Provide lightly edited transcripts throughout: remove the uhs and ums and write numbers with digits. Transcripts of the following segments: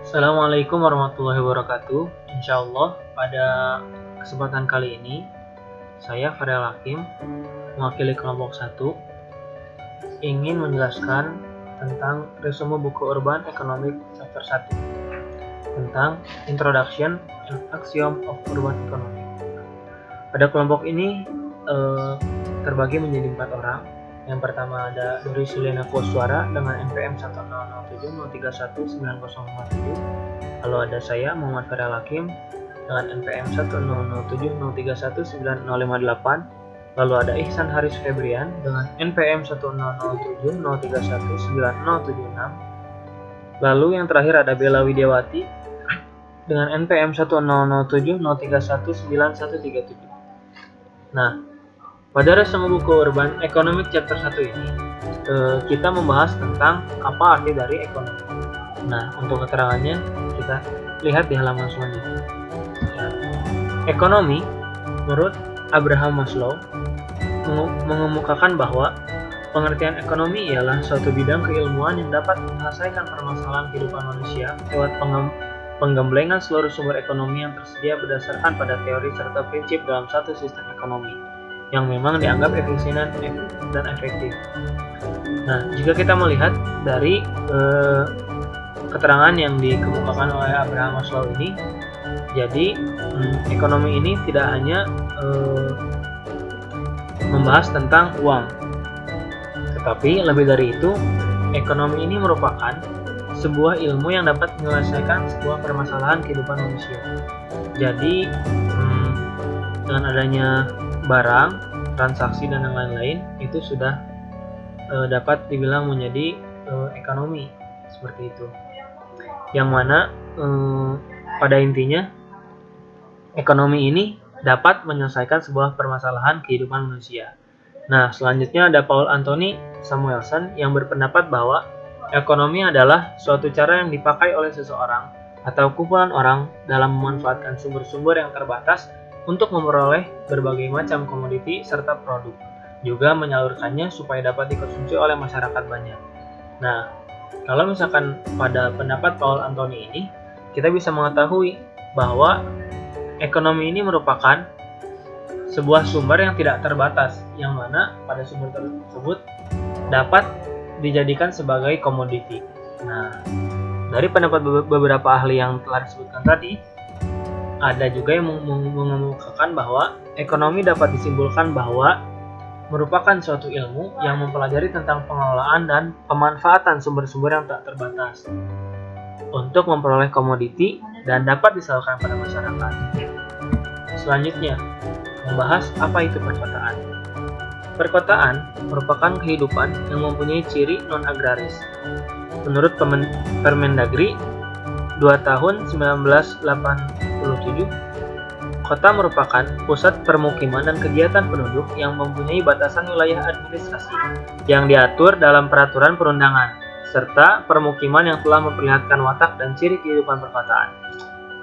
Assalamualaikum warahmatullahi wabarakatuh. Insya Allah pada kesempatan kali ini saya Farel Hakim mewakili kelompok 1 ingin menjelaskan tentang resume buku Urban Economics chapter 1 tentang Introduction and Axiom of Urban Economics. Pada kelompok ini terbagi menjadi 4 orang. Yang pertama ada Doris Yuliana Koswara dengan NPM 10070319057. Lalu ada saya Muhammad Farel Hakim dengan NPM 1007030319058. Lalu ada Ihsan Haris Febrian dengan NPM 10070319076. Lalu yang terakhir ada Bella Widiawati dengan NPM 10070319137. Nah, pada resume buku Urban Economics chapter 1 ini kita membahas tentang apa arti dari ekonomi. Nah, untuk keterangannya kita lihat di halaman selanjutnya. Ekonomi menurut Abraham Maslow mengemukakan bahwa pengertian ekonomi ialah suatu bidang keilmuan yang dapat menyelesaikan permasalahan kehidupan manusia lewat penggemblengan seluruh sumber ekonomi yang tersedia berdasarkan pada teori serta prinsip dalam satu sistem ekonomi yang memang dianggap efisien dan efektif. Nah, jika kita melihat dari keterangan yang dikemukakan oleh Abraham Maslow ini, jadi ekonomi ini tidak hanya membahas tentang uang, tetapi lebih dari itu, ekonomi ini merupakan sebuah ilmu yang dapat menyelesaikan sebuah permasalahan kehidupan manusia. Jadi, dengan adanya barang, transaksi, dan yang lain-lain, itu sudah dapat dibilang menjadi ekonomi, seperti itu. Yang mana pada intinya, ekonomi ini dapat menyelesaikan sebuah permasalahan kehidupan manusia. Nah, selanjutnya ada Paul Anthony Samuelson yang berpendapat bahwa ekonomi adalah suatu cara yang dipakai oleh seseorang atau kumpulan orang dalam memanfaatkan sumber-sumber yang terbatas untuk memperoleh berbagai macam komoditi serta produk, juga menyalurkannya supaya dapat dikonsumsi oleh masyarakat banyak. Nah, kalau misalkan pada pendapat Paul Anthony ini, kita bisa mengetahui bahwa ekonomi ini merupakan sebuah sumber yang tidak terbatas, yang mana pada sumber tersebut dapat dijadikan sebagai komoditi. Nah, dari pendapat beberapa ahli yang telah disebutkan tadi, ada juga yang mengemukakan bahwa ekonomi dapat disimpulkan bahwa merupakan suatu ilmu yang mempelajari tentang pengelolaan dan pemanfaatan sumber-sumber yang tak terbatas untuk memperoleh komoditi dan dapat disalurkan pada masyarakat. Selanjutnya, membahas apa itu perkotaan. Perkotaan merupakan kehidupan yang mempunyai ciri non-agraris. Menurut Permendagri 2 tahun 1987, kota merupakan pusat permukiman dan kegiatan penduduk yang mempunyai batasan wilayah administrasi yang diatur dalam peraturan perundangan, serta permukiman yang telah memperlihatkan watak dan ciri kehidupan perkotaan.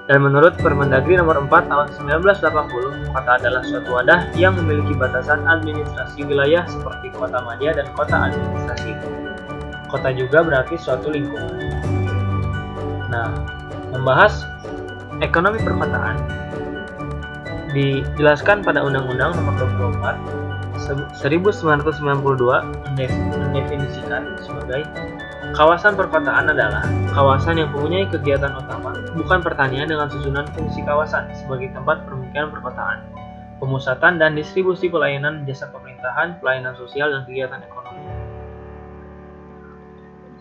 Dan menurut Permendagri nomor 4 tahun 1980, kota adalah suatu wadah yang memiliki batasan administrasi wilayah seperti kota madya dan kota administrasi. Kota juga berarti suatu lingkungan. Nah, membahas ekonomi perkotaan dijelaskan pada Undang-Undang Nomor 24 1992 mendefinisikan sebagai kawasan perkotaan adalah kawasan yang mempunyai kegiatan utama bukan pertanian dengan susunan fungsi kawasan sebagai tempat permukiman perkotaan, pemusatan dan distribusi pelayanan jasa pemerintahan, pelayanan sosial, dan kegiatan ekonomi.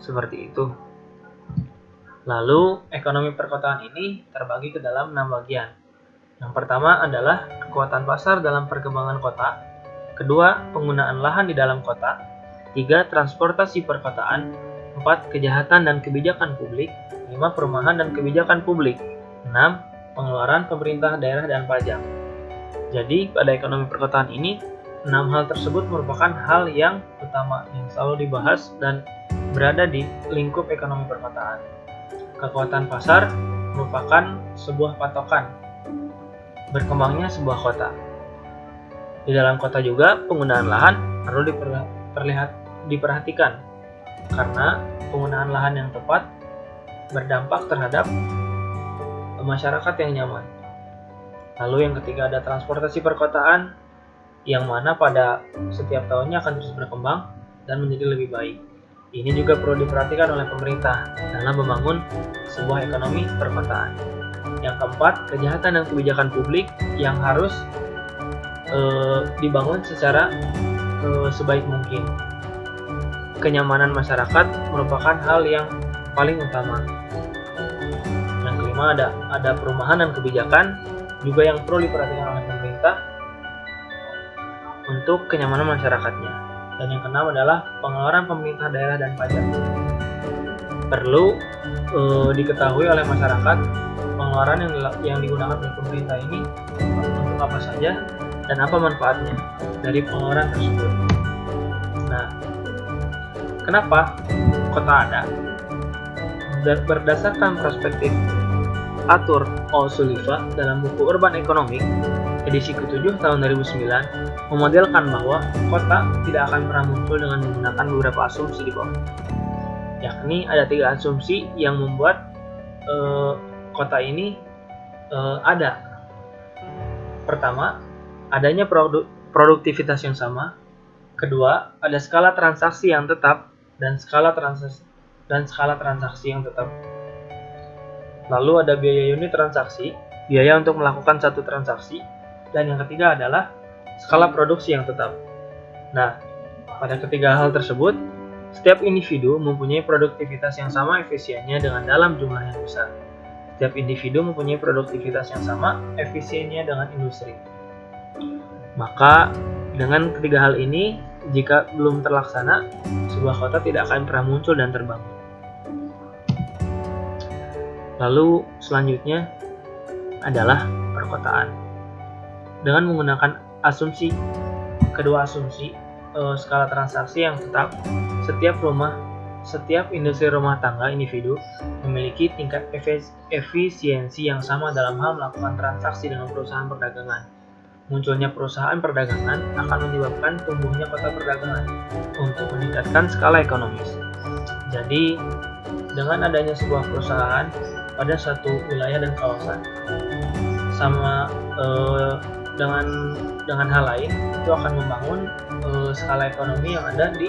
Seperti itu. Lalu, ekonomi perkotaan ini terbagi ke dalam 6 bagian. Yang pertama adalah kekuatan pasar dalam perkembangan kota. Kedua, penggunaan lahan di dalam kota. 3, transportasi perkotaan. 4, kejahatan dan kebijakan publik. 5, perumahan dan kebijakan publik. 6, pengeluaran pemerintah daerah dan pajak. Jadi, pada ekonomi perkotaan ini, 6 hal tersebut merupakan hal yang utama yang selalu dibahas dan berada di lingkup ekonomi perkotaan. Kekuatan pasar merupakan sebuah patokan berkembangnya sebuah kota. Di dalam kota juga penggunaan lahan perlu diperhatikan, karena penggunaan lahan yang tepat berdampak terhadap masyarakat yang nyaman. Lalu yang ketiga ada transportasi perkotaan, yang mana pada setiap tahunnya akan terus berkembang dan menjadi lebih baik. Ini juga perlu diperhatikan oleh pemerintah dalam membangun sebuah ekonomi perkotaan. Yang keempat, kejahatan dan kebijakan publik yang harus dibangun secara sebaik mungkin. Kenyamanan masyarakat merupakan hal yang paling utama. Yang kelima ada perumahan dan kebijakan juga yang perlu diperhatikan oleh pemerintah untuk kenyamanan masyarakatnya. Dan yang keenam adalah pengeluaran pemerintah daerah dan pajak. Perlu diketahui oleh masyarakat pengeluaran yang digunakan oleh pemerintah ini untuk apa saja dan apa manfaatnya dari pengeluaran tersebut. Nah, kenapa kota ada? Berdasarkan perspektif Arthur O'Sullivan dalam buku Urban Economics edisi ke-7 tahun 2009 memodelkan bahwa kota tidak akan pernah muncul dengan menggunakan beberapa asumsi di bawah. Yakni ada 3 asumsi yang membuat kota ini ada. Pertama, adanya produktivitas yang sama. Kedua, ada skala transaksi yang tetap dan skala transaksi yang tetap. Lalu ada biaya unit transaksi, biaya untuk melakukan satu transaksi, dan yang ketiga adalah skala produksi yang tetap. Nah, pada ketiga hal tersebut, setiap individu mempunyai produktivitas yang sama efisiennya dengan dalam jumlah yang besar. Setiap individu mempunyai produktivitas yang sama efisiennya dengan industri. Maka, dengan ketiga hal ini, jika belum terlaksana, sebuah kota tidak akan pernah muncul dan terbangun. Lalu selanjutnya adalah perkotaan. Dengan menggunakan kedua asumsi, skala transaksi yang tetap, setiap industri rumah tangga individu memiliki tingkat efisiensi yang sama dalam hal melakukan transaksi dengan perusahaan perdagangan. Munculnya perusahaan perdagangan akan menyebabkan tumbuhnya kota perdagangan untuk meningkatkan skala ekonomis. Jadi, dengan adanya sebuah perusahaan pada satu wilayah dan kawasan, sama dengan hal lain, itu akan membangun skala ekonomi yang ada di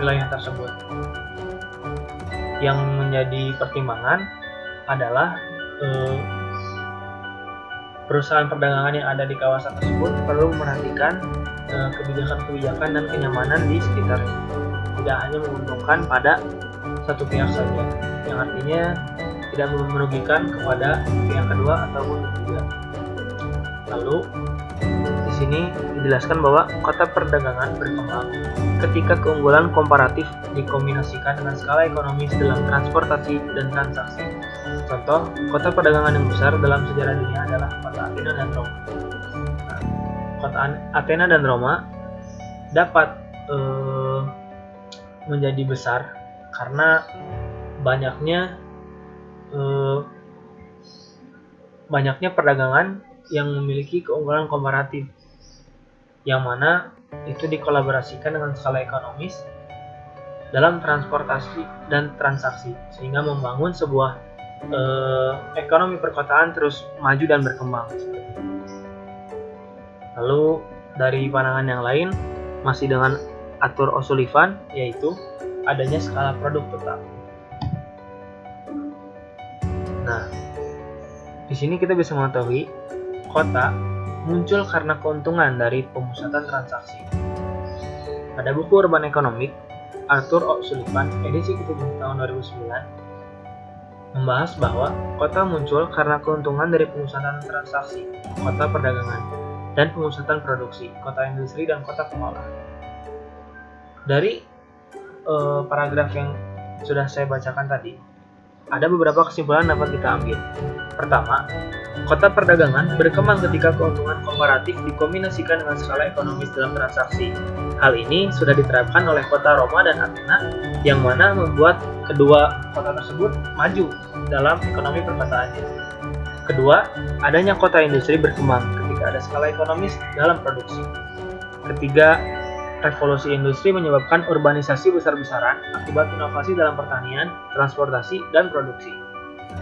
wilayah tersebut. Yang menjadi pertimbangan adalah perusahaan perdagangan yang ada di kawasan tersebut perlu memperhatikan kebijakan-kebijakan dan kenyamanan di sekitarnya. Tidak hanya menguntungkan pada satu pihak saja, yang artinya tidak merugikan kepada pihak kedua ataupun ketiga. Lalu di sini dijelaskan bahwa kota perdagangan berkembang ketika keunggulan komparatif dikombinasikan dengan skala ekonomis dalam transportasi dan transaksi. Contoh, kota perdagangan yang besar dalam sejarah dunia adalah kota Athena dan Roma. Nah, kota Athena dan Roma dapat menjadi besar karena banyaknya perdagangan yang memiliki keunggulan komparatif, yang mana itu dikolaborasikan dengan skala ekonomis dalam transportasi dan transaksi, sehingga membangun sebuah ekonomi perkotaan terus maju dan berkembang. Lalu dari pandangan yang lain, masih dengan Arthur O'Sullivan, yaitu adanya skala produk tetap. Nah, di sini kita bisa mengetahui kota muncul karena keuntungan dari pemusatan transaksi. Pada buku Urban Economics, Arthur O'Sullivan edisi ke-7 tahun 2009 membahas bahwa kota muncul karena keuntungan dari pemusatan transaksi, kota perdagangan, dan pemusatan produksi, kota industri, dan kota pengolahan. Dari paragraf yang sudah saya bacakan tadi, ada beberapa kesimpulan dapat kita ambil. Pertama, kota perdagangan berkembang ketika keuntungan komparatif dikombinasikan dengan skala ekonomis dalam transaksi. Hal ini sudah diterapkan oleh kota Roma dan Athena, yang mana membuat kedua kota tersebut maju dalam ekonomi perkotaannya. Kedua, adanya kota industri berkembang ketika ada skala ekonomis dalam produksi. Ketiga, revolusi industri menyebabkan urbanisasi besar-besaran akibat inovasi dalam pertanian, transportasi, dan produksi.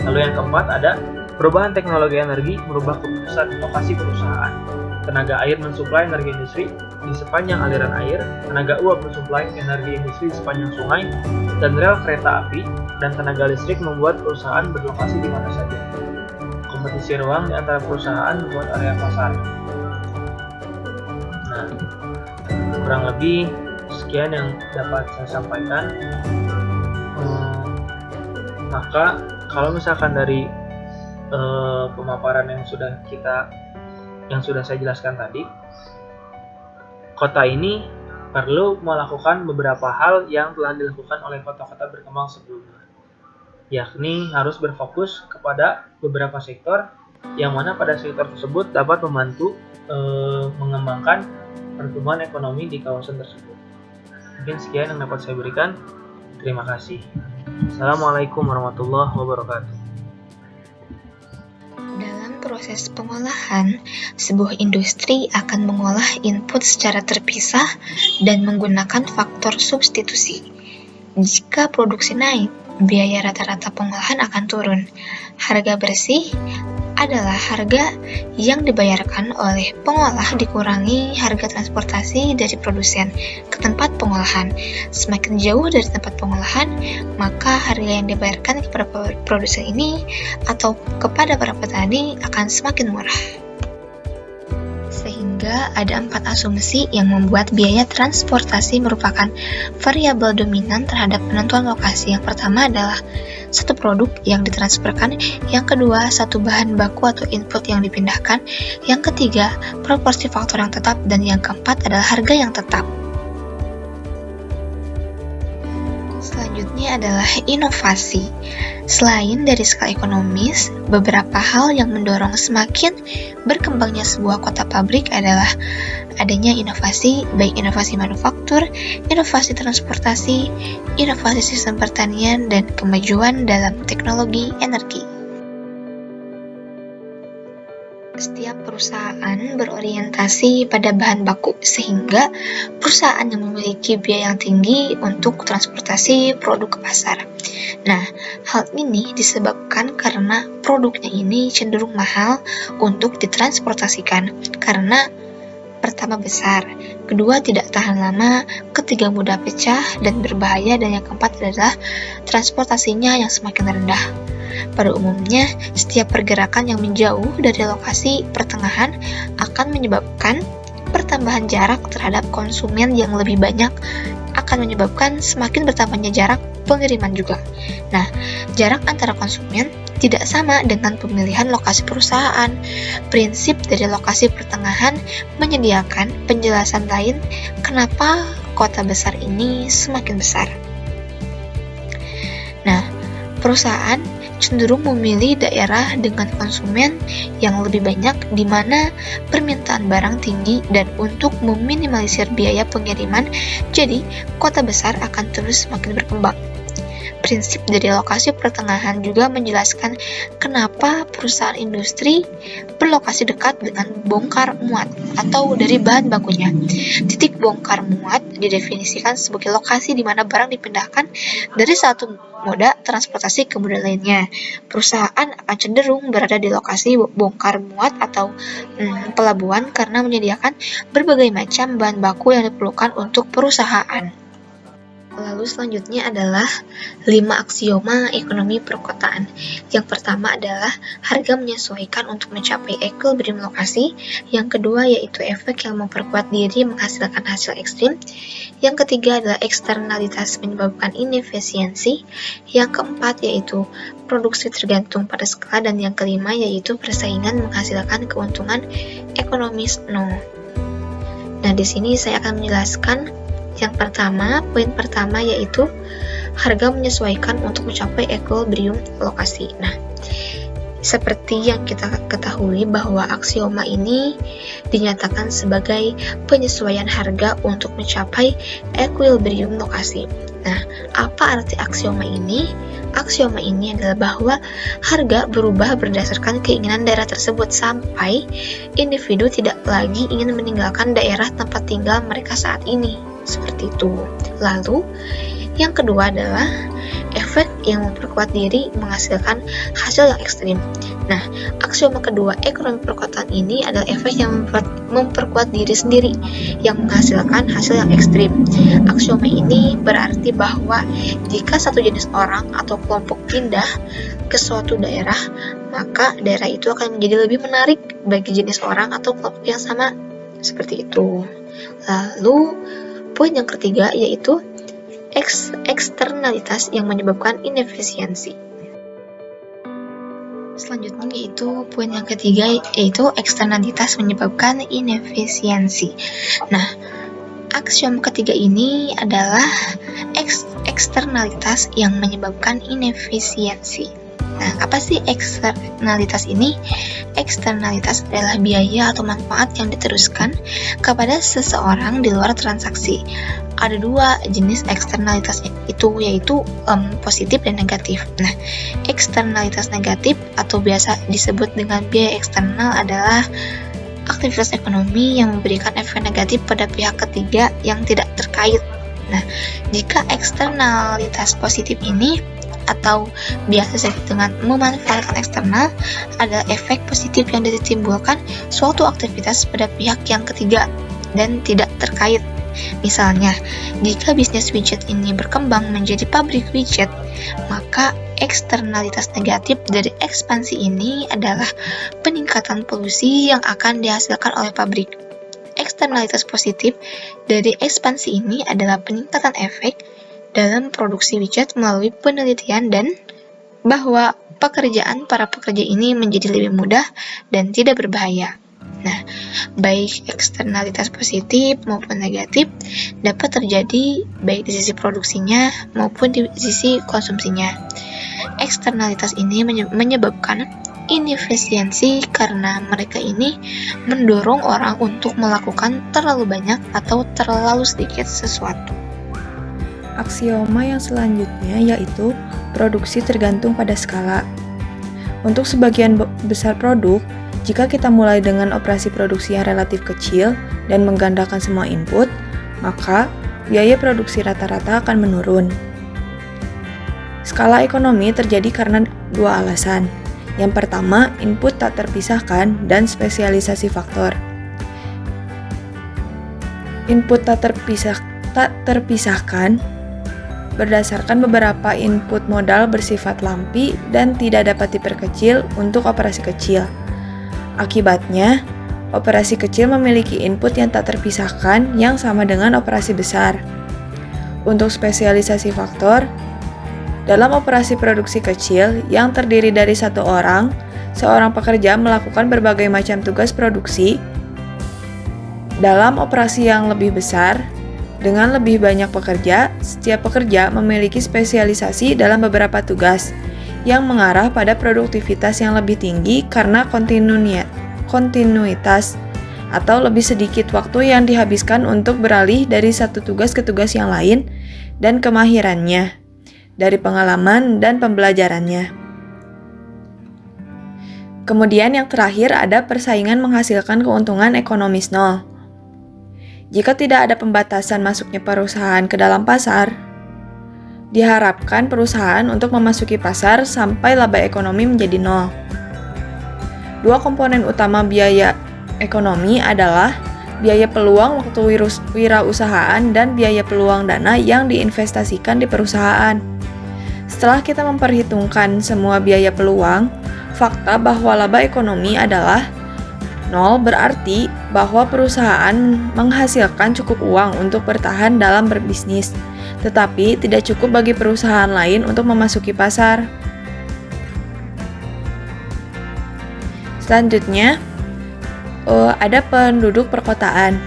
Lalu yang keempat ada perubahan teknologi energi merubah keputusan lokasi perusahaan. Tenaga air mensuplai energi industri di sepanjang aliran air, tenaga uap mensuplai energi industri di sepanjang sungai, dan rel kereta api dan tenaga listrik membuat perusahaan berlokasi di mana saja. Kompetisi ruang di antara perusahaan membuat area pasar. Nah, kurang lebih sekian yang dapat saya sampaikan. Maka kalau misalkan dari pemaparan yang sudah saya jelaskan tadi, kota ini perlu melakukan beberapa hal yang telah dilakukan oleh kota-kota berkembang sebelumnya, yakni harus berfokus kepada beberapa sektor, yang mana pada sektor tersebut dapat membantu mengembangkan pertumbuhan ekonomi di kawasan tersebut. Mungkin sekian yang dapat saya berikan. Terima kasih. Assalamualaikum warahmatullahi wabarakatuh. Dalam proses pengolahan, sebuah industri akan mengolah input secara terpisah dan menggunakan faktor substitusi. Jika produksi naik, biaya rata-rata pengolahan akan turun. Harga bersih adalah harga yang dibayarkan oleh pengolah dikurangi harga transportasi dari produsen ke tempat pengolahan. Semakin jauh dari tempat pengolahan, maka harga yang dibayarkan kepada produsen ini atau kepada para petani akan semakin murah. Sehingga ada 4 asumsi yang membuat biaya transportasi merupakan variabel dominan terhadap penentuan lokasi. Yang pertama adalah satu produk yang ditransferkan, yang kedua satu bahan baku atau input yang dipindahkan, yang ketiga proporsi faktor yang tetap, dan yang keempat adalah harga yang tetap. Selanjutnya adalah inovasi. Selain dari skala ekonomis, beberapa hal yang mendorong semakin berkembangnya sebuah kota pabrik adalah adanya inovasi, baik inovasi manufaktur, inovasi transportasi, inovasi sistem pertanian, dan kemajuan dalam teknologi energi. Setiap perusahaan berorientasi pada bahan baku, sehingga perusahaan yang memiliki biaya yang tinggi untuk transportasi produk ke pasar. Nah, hal ini disebabkan karena produknya ini cenderung mahal untuk ditransportasikan, karena pertama besar, kedua tidak tahan lama, ketiga mudah pecah dan berbahaya, dan yang keempat adalah transportasinya yang semakin rendah. Pada umumnya, setiap pergerakan yang menjauh dari lokasi pertengahan akan menyebabkan pertambahan jarak terhadap konsumen yang lebih banyak, akan menyebabkan semakin bertambahnya jarak pengiriman juga. Nah, jarak antara konsumen tidak sama dengan pemilihan lokasi perusahaan. Prinsip dari lokasi pertengahan menyediakan penjelasan lain kenapa kota besar ini semakin besar. Nah, perusahaan cenderung memilih daerah dengan konsumen yang lebih banyak di mana permintaan barang tinggi, dan untuk meminimalisir biaya pengiriman, jadi kota besar akan terus semakin berkembang. Prinsip dari lokasi pertengahan juga menjelaskan kenapa perusahaan industri berlokasi dekat dengan bongkar muat atau dari bahan bakunya. Titik bongkar muat didefinisikan sebagai lokasi di mana barang dipindahkan dari satu moda transportasi ke moda lainnya. Perusahaan akan cenderung berada di lokasi bongkar muat atau pelabuhan karena menyediakan berbagai macam bahan baku yang diperlukan untuk perusahaan. Lalu selanjutnya adalah 5 aksioma ekonomi perkotaan. Yang pertama adalah harga menyesuaikan untuk mencapai equilibrium lokasi. Yang kedua yaitu efek yang memperkuat diri menghasilkan hasil ekstrim. Yang ketiga adalah eksternalitas menyebabkan inefisiensi. Yang keempat yaitu produksi tergantung pada skala, dan yang kelima yaitu persaingan menghasilkan keuntungan ekonomis nol. Nah, di sini saya akan menjelaskan yang pertama, poin pertama yaitu harga menyesuaikan untuk mencapai equilibrium lokasi. Nah, seperti yang kita ketahui bahwa aksioma ini dinyatakan sebagai penyesuaian harga untuk mencapai equilibrium lokasi. Nah, apa arti aksioma ini? Aksioma ini adalah bahwa harga berubah berdasarkan keinginan daerah tersebut sampai individu tidak lagi ingin meninggalkan daerah tempat tinggal mereka saat ini. Seperti itu. Lalu, yang kedua adalah efek yang memperkuat diri menghasilkan hasil yang ekstrim. Nah, aksioma kedua ekonomi perkotaan ini adalah efek yang memperkuat diri sendiri yang menghasilkan hasil yang ekstrim. Aksioma ini berarti bahwa jika satu jenis orang atau kelompok pindah ke suatu daerah, maka daerah itu akan menjadi lebih menarik bagi jenis orang atau kelompok yang sama. Seperti itu. Lalu, poin yang ketiga yaitu eksternalitas yang menyebabkan inefisiensi. Selanjutnya yaitu poin yang ketiga yaitu eksternalitas menyebabkan inefisiensi. Nah, aksiom ketiga ini adalah eksternalitas yang menyebabkan inefisiensi. Nah, apa sih eksternalitas ini? Eksternalitas adalah biaya atau manfaat yang diteruskan kepada seseorang di luar transaksi. Ada dua jenis eksternalitas itu, yaitu positif dan negatif. Nah, eksternalitas negatif atau biasa disebut dengan biaya eksternal adalah aktivitas ekonomi yang memberikan efek negatif pada pihak ketiga yang tidak terkait. Nah, jika eksternalitas positif ini atau biasa disebut dengan memanfaatkan eksternal adalah efek positif yang ditimbulkan suatu aktivitas pada pihak yang ketiga dan tidak terkait. Misalnya, jika bisnis widget ini berkembang menjadi pabrik widget, maka eksternalitas negatif dari ekspansi ini adalah peningkatan polusi yang akan dihasilkan oleh pabrik. Eksternalitas positif dari ekspansi ini adalah peningkatan efek dalam produksi widget melalui penelitian dan bahwa pekerjaan para pekerja ini menjadi lebih mudah dan tidak berbahaya. Nah, baik eksternalitas positif maupun negatif dapat terjadi baik di sisi produksinya maupun di sisi konsumsinya. Eksternalitas ini menyebabkan inefisiensi karena mereka ini mendorong orang untuk melakukan terlalu banyak atau terlalu sedikit sesuatu. Aksioma yang selanjutnya yaitu produksi tergantung pada skala. Untuk sebagian besar produk, jika kita mulai dengan operasi produksi yang relatif kecil dan menggandakan semua input, maka biaya produksi rata-rata akan menurun. Skala ekonomi terjadi karena dua alasan. Yang pertama, input tak terpisahkan dan spesialisasi faktor. Input tak terpisahkan berdasarkan beberapa input modal bersifat lampi dan tidak dapat diperkecil untuk operasi kecil. Akibatnya, operasi kecil memiliki input yang tak terpisahkan yang sama dengan operasi besar. Untuk spesialisasi faktor, dalam operasi produksi kecil yang terdiri dari satu orang, seorang pekerja melakukan berbagai macam tugas produksi. Dalam operasi yang lebih besar, dengan lebih banyak pekerja, setiap pekerja memiliki spesialisasi dalam beberapa tugas yang mengarah pada produktivitas yang lebih tinggi karena kontinuitas atau lebih sedikit waktu yang dihabiskan untuk beralih dari satu tugas ke tugas yang lain dan kemahirannya dari pengalaman dan pembelajarannya. Kemudian yang terakhir ada persaingan menghasilkan keuntungan ekonomis nol. Jika tidak ada pembatasan masuknya perusahaan ke dalam pasar, diharapkan perusahaan untuk memasuki pasar sampai laba ekonomi menjadi nol. Dua komponen utama biaya ekonomi adalah biaya peluang waktu wirausahaan dan biaya peluang dana yang diinvestasikan di perusahaan. Setelah kita memperhitungkan semua biaya peluang, fakta bahwa laba ekonomi adalah nol berarti bahwa perusahaan menghasilkan cukup uang untuk bertahan dalam berbisnis, tetapi tidak cukup bagi perusahaan lain untuk memasuki pasar. Selanjutnya, ada penduduk perkotaan.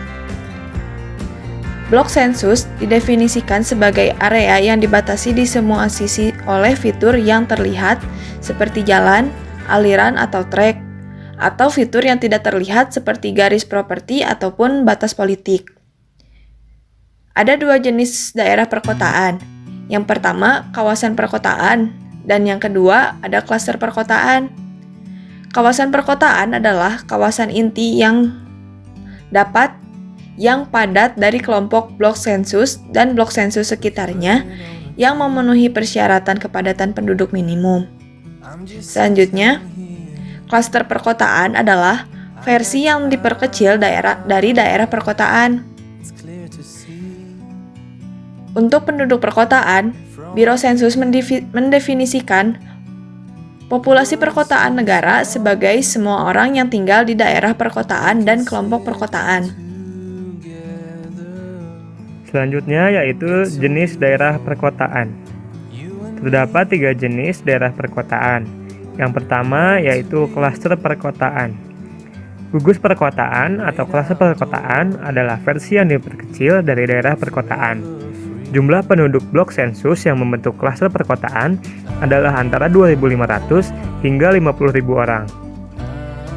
Blok sensus didefinisikan sebagai area yang dibatasi di semua sisi oleh fitur yang terlihat seperti jalan, aliran atau trek, atau fitur yang tidak terlihat seperti garis properti ataupun batas politik. Ada dua jenis daerah perkotaan. Yang pertama, kawasan perkotaan, dan yang kedua, ada klaster perkotaan. Kawasan perkotaan adalah kawasan inti yang dapat yang padat dari kelompok blok sensus dan blok sensus sekitarnya yang memenuhi persyaratan kepadatan penduduk minimum. Selanjutnya, klaster perkotaan adalah versi yang diperkecil dari daerah perkotaan. Untuk penduduk perkotaan, Biro Sensus mendefinisikan populasi perkotaan negara sebagai semua orang yang tinggal di daerah perkotaan dan kelompok perkotaan. Selanjutnya yaitu jenis daerah perkotaan. Terdapat 3 jenis daerah perkotaan. Yang pertama yaitu klaster perkotaan. Gugus perkotaan atau klaster perkotaan adalah versi yang diperkecil dari daerah perkotaan. Jumlah penduduk blok sensus yang membentuk klaster perkotaan adalah antara 2.500 hingga 50.000 orang.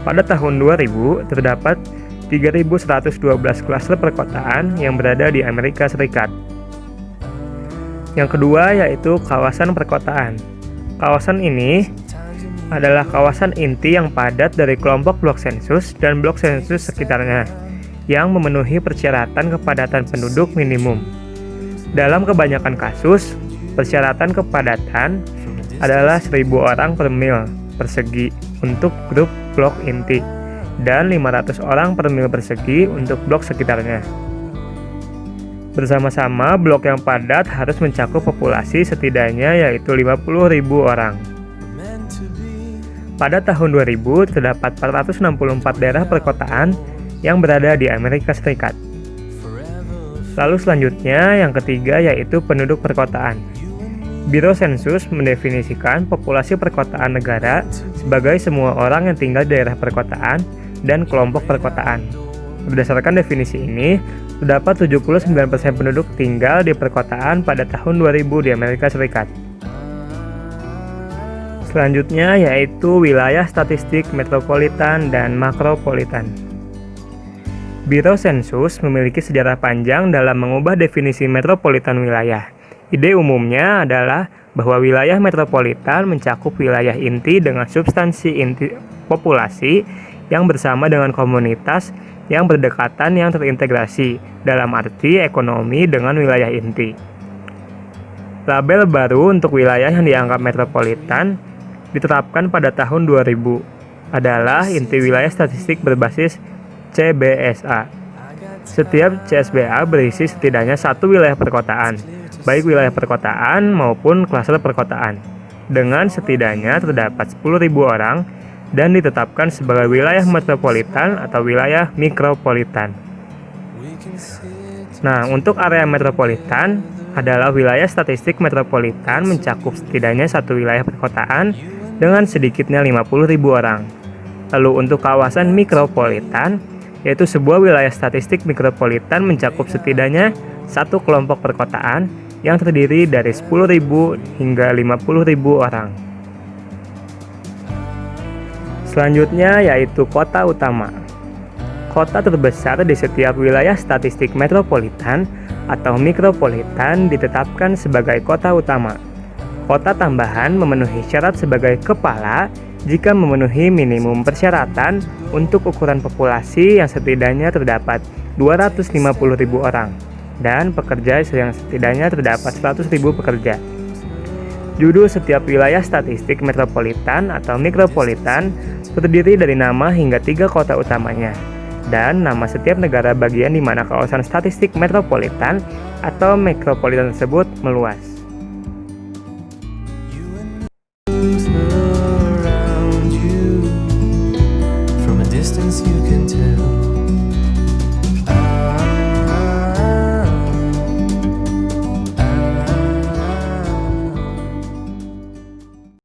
Pada tahun 2000 terdapat 3.112 klaster perkotaan yang berada di Amerika Serikat. Yang kedua yaitu kawasan perkotaan. Kawasan ini adalah kawasan inti yang padat dari kelompok blok sensus dan blok sensus sekitarnya yang memenuhi persyaratan kepadatan penduduk minimum. Dalam kebanyakan kasus, persyaratan kepadatan adalah 1.000 orang per mil persegi untuk grup blok inti dan 500 orang per mil persegi untuk blok sekitarnya. Bersama-sama, blok yang padat harus mencakup populasi setidaknya yaitu 50.000 orang. Pada tahun 2000, terdapat 464 daerah perkotaan yang berada di Amerika Serikat. Lalu selanjutnya, yang ketiga yaitu penduduk perkotaan. Biro Sensus mendefinisikan populasi perkotaan negara sebagai semua orang yang tinggal di daerah perkotaan dan kelompok perkotaan. Berdasarkan definisi ini, terdapat 79% penduduk tinggal di perkotaan pada tahun 2000 di Amerika Serikat. Selanjutnya yaitu wilayah statistik metropolitan dan makropolitan. Biro Sensus memiliki sejarah panjang dalam mengubah definisi metropolitan wilayah. Ide umumnya adalah bahwa wilayah metropolitan mencakup wilayah inti dengan substansi inti populasi yang bersama dengan komunitas yang berdekatan yang terintegrasi dalam arti ekonomi dengan wilayah inti. Label baru untuk wilayah yang dianggap metropolitan diterapkan pada tahun 2000 adalah inti wilayah statistik berbasis CBSA. Setiap CSBA berisi setidaknya satu wilayah perkotaan, baik wilayah perkotaan maupun klaster perkotaan, dengan setidaknya terdapat 10.000 orang dan ditetapkan sebagai wilayah metropolitan atau wilayah mikropolitan. Nah, untuk area metropolitan adalah wilayah statistik metropolitan mencakup setidaknya satu wilayah perkotaan dengan sedikitnya 50.000 orang. Lalu untuk kawasan mikropolitan, yaitu sebuah wilayah statistik mikropolitan mencakup setidaknya satu kelompok perkotaan yang terdiri dari 10.000 hingga 50.000 orang. Selanjutnya yaitu kota utama. Kota terbesar di setiap wilayah statistik metropolitan atau mikropolitan ditetapkan sebagai kota utama. Kota tambahan memenuhi syarat sebagai kepala jika memenuhi minimum persyaratan untuk ukuran populasi yang setidaknya terdapat 250.000 orang dan pekerja yang setidaknya terdapat 100.000 pekerja. Judul setiap wilayah statistik metropolitan atau mikropolitan terdiri dari nama hingga 3 kota utamanya dan nama setiap negara bagian di mana kawasan statistik metropolitan atau mikropolitan tersebut meluas. Around you, from a distance you can tell.